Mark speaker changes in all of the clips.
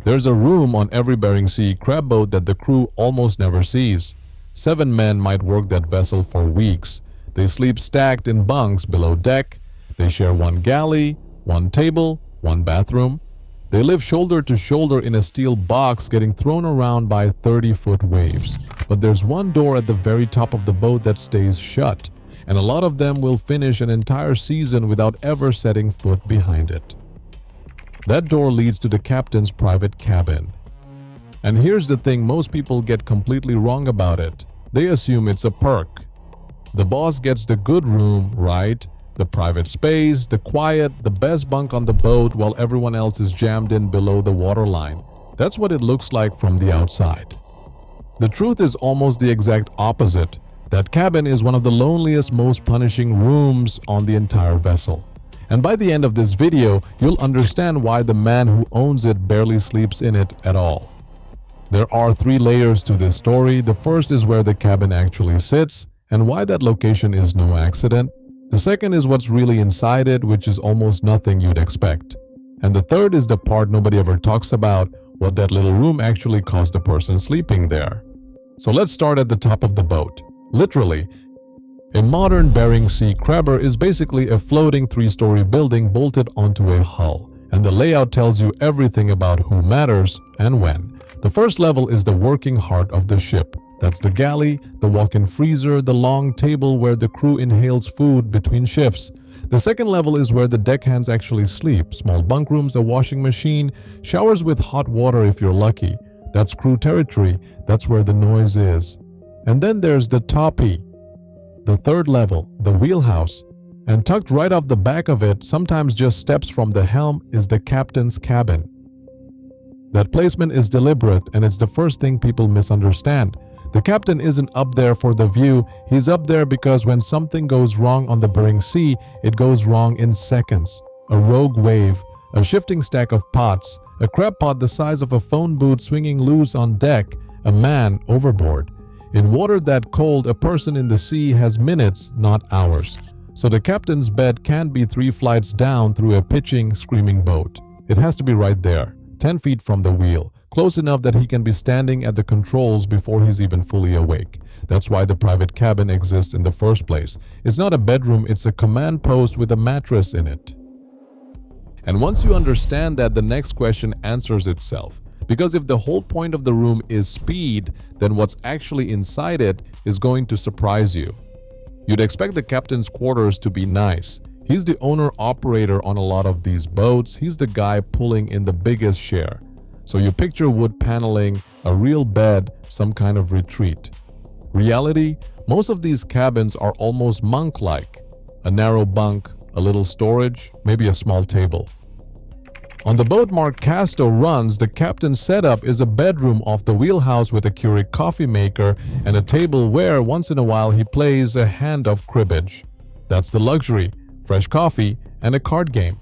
Speaker 1: There's a room on every Bering Sea crab boat that the crew almost never sees. 7 men might work that vessel for weeks. They sleep stacked in bunks below deck. They share one galley, one table, one bathroom. They live shoulder to shoulder in a steel box getting thrown around by 30-foot waves. But there's one door at the very top of the boat that stays shut, and a lot of them will finish an entire season without ever setting foot behind it. That door leads to the captain's private cabin. And here's the thing most people get completely wrong about it. They assume it's a perk. The boss gets the good room, right? The private space, the quiet, the best bunk on the boat while everyone else is jammed in below the waterline. That's what it looks like from the outside. The truth is almost the exact opposite. That cabin is one of the loneliest, most punishing rooms on the entire vessel. And by the end of this video, you'll understand why the man who owns it barely sleeps in it at all. There are 3 layers to this story. The first is where the cabin actually sits and why that location is no accident. The second is what's really inside it, which is almost nothing you'd expect. And the third is the part nobody ever talks about, what that little room actually cost the person sleeping there. So let's start at the top of the boat. Literally, a modern Bering Sea crabber is basically a floating 3-story building bolted onto a hull, and the layout tells you everything about who matters and when. The first level is the working heart of the ship. That's the galley, the walk-in freezer, the long table where the crew inhales food between shifts. The second level is where the deckhands actually sleep, small bunk rooms, a washing machine, showers with hot water if you're lucky. That's crew territory, that's where the noise is. And then there's the toppy, the third level, the wheelhouse. And tucked right off the back of it, sometimes just steps from the helm, is the captain's cabin. That placement is deliberate, and it's the first thing people misunderstand. The captain isn't up there for the view, he's up there because when something goes wrong on the Bering Sea, it goes wrong in seconds. A rogue wave, a shifting stack of pots, a crab pot the size of a phone booth swinging loose on deck, a man overboard. In water that cold, a person in the sea has minutes, not hours. So the captain's bed can't be 3 flights down through a pitching, screaming boat. It has to be right there, 10 feet from the wheel. Close enough that he can be standing at the controls before he's even fully awake. That's why the private cabin exists in the first place. It's not a bedroom, it's a command post with a mattress in it. And once you understand that, the next question answers itself. Because if the whole point of the room is speed, then what's actually inside it is going to surprise you. You'd expect the captain's quarters to be nice. He's the owner-operator on a lot of these boats. He's the guy pulling in the biggest share. So you picture wood paneling, a real bed, some kind of retreat. Reality, most of these cabins are almost monk-like. A narrow bunk, a little storage, maybe a small table. On the boat marked Casto runs, the captain's setup is a bedroom off the wheelhouse with a Keurig coffee maker and a table where once in a while he plays a hand of cribbage. That's the luxury, fresh coffee and a card game.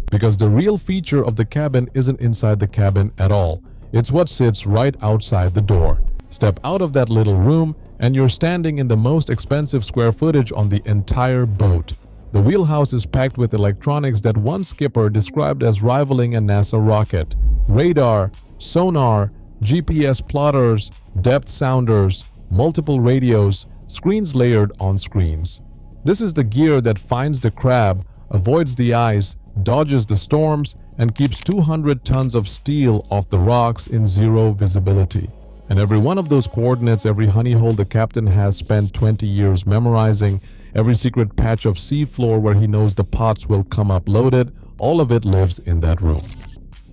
Speaker 1: Because the real feature of the cabin isn't inside the cabin at all. It's what sits right outside the door. Step out of that little room and you're standing in the most expensive square footage on the entire boat. The wheelhouse is packed with electronics that one skipper described as rivaling a NASA rocket. Radar, sonar, GPS plotters, depth sounders, multiple radios, screens layered on screens. This is the gear that finds the crab, avoids the ice, dodges the storms, and keeps 200 tons of steel off the rocks in zero visibility. And every one of those coordinates, every honey hole the captain has spent 20 years memorizing, every secret patch of seafloor where he knows the pots will come up loaded, all of it lives in that room.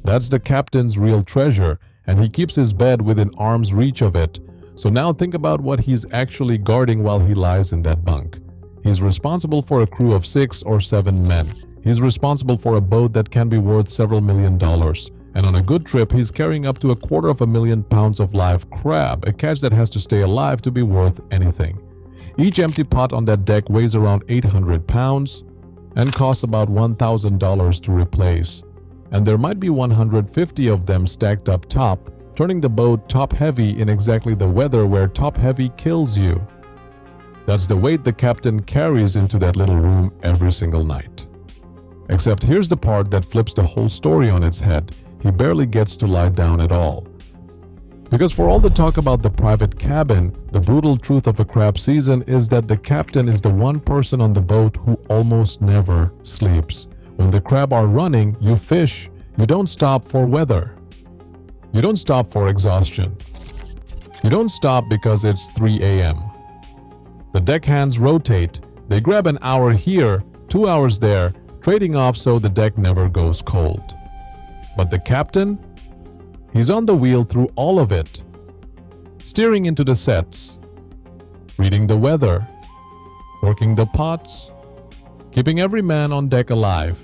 Speaker 1: That's the captain's real treasure, and he keeps his bed within arm's reach of it. So now think about what he's actually guarding while he lies in that bunk. He's responsible for a crew of 6 or 7 men. He's responsible for a boat that can be worth several $1,000,000. And on a good trip, he's carrying up to 250,000 pounds of live crab, a catch that has to stay alive to be worth anything. Each empty pot on that deck weighs around 800 pounds and costs about $1,000 to replace. And there might be 150 of them stacked up top, turning the boat top-heavy in exactly the weather where top-heavy kills you. That's the weight the captain carries into that little room every single night. Except here's the part that flips the whole story on its head. he barely gets to lie down at all. Because for all the talk about the private cabin, the brutal truth of a crab season is that the captain is the one person on the boat who almost never sleeps. When the crab are running, you fish. You don't stop for weather. You don't stop for exhaustion. You don't stop because it's 3 a.m. The deckhands rotate. They grab an hour here, 2 hours there, trading off so the deck never goes cold. But the captain? He's on the wheel through all of it, steering into the sets, reading the weather, working the pots, keeping every man on deck alive.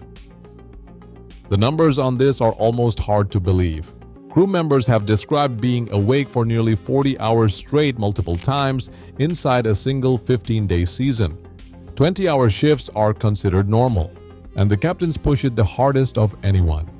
Speaker 1: The numbers on this are almost hard to believe. Crew members have described being awake for nearly 40 hours straight multiple times inside a single 15-day season. 20-hour shifts are considered normal, and the captains push it the hardest of anyone.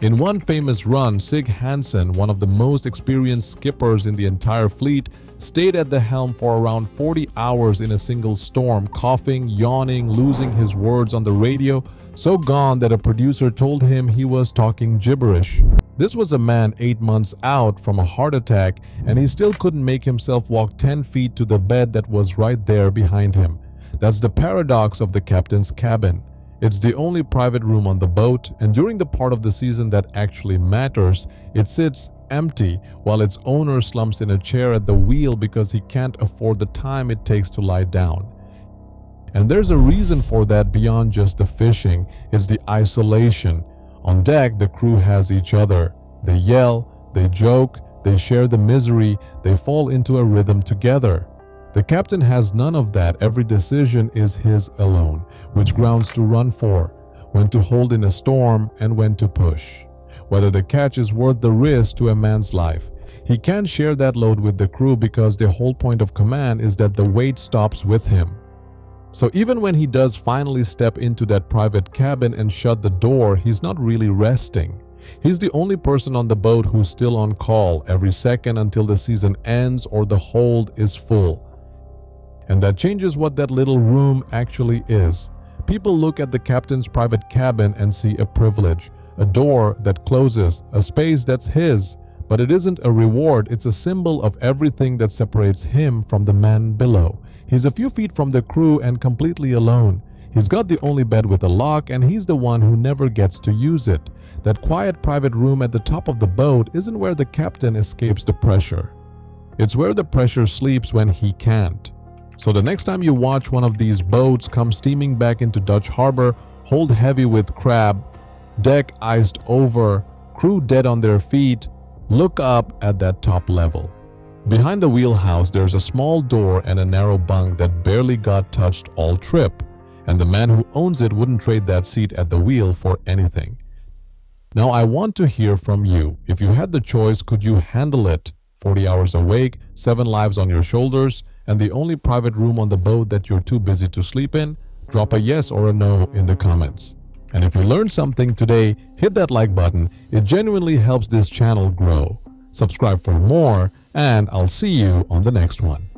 Speaker 1: In one famous run, Sig Hansen, one of the most experienced skippers in the entire fleet, stayed at the helm for around 40 hours in a single storm, coughing, yawning, losing his words on the radio, so gone that a producer told him he was talking gibberish. This was a man 8 months out from a heart attack, and he still couldn't make himself walk 10 feet to the bed that was right there behind him. That's the paradox of the captain's cabin. It's the only private room on the boat, and during the part of the season that actually matters, it sits empty while its owner slumps in a chair at the wheel because he can't afford the time it takes to lie down. And there's a reason for that beyond just the fishing. It's the isolation. On deck, the crew has each other. They yell, they joke, they share the misery, they fall into a rhythm together. The captain has none of that. Every decision is his alone. Which grounds to run for, when to hold in a storm, and when to push. Whether the catch is worth the risk to a man's life. He can't share that load with the crew because the whole point of command is that the weight stops with him. So even when he does finally step into that private cabin and shut the door, he's not really resting. He's the only person on the boat who's still on call every second until the season ends or the hold is full. And that changes what that little room actually is. People look at the captain's private cabin and see a privilege, a door that closes, a space that's his. But it isn't a reward, it's a symbol of everything that separates him from the man below. He's a few feet from the crew and completely alone. He's got the only bed with a lock, and he's the one who never gets to use it. That quiet private room at the top of the boat isn't where the captain escapes the pressure. It's where the pressure sleeps when he can't. So the next time you watch one of these boats come steaming back into Dutch Harbor, hold heavy with crab, deck iced over, crew dead on their feet, look up at that top level. Behind the wheelhouse, there's a small door and a narrow bunk that barely got touched all trip, and the man who owns it wouldn't trade that seat at the wheel for anything. Now I want to hear from you. If you had the choice, could you handle it? 40 hours awake, 7 lives on your shoulders, and the only private room on the boat that you're too busy to sleep in? Drop a yes or a no in the comments. And if you learned something today, hit that like button. It genuinely helps this channel grow. Subscribe for more, and I'll see you on the next one.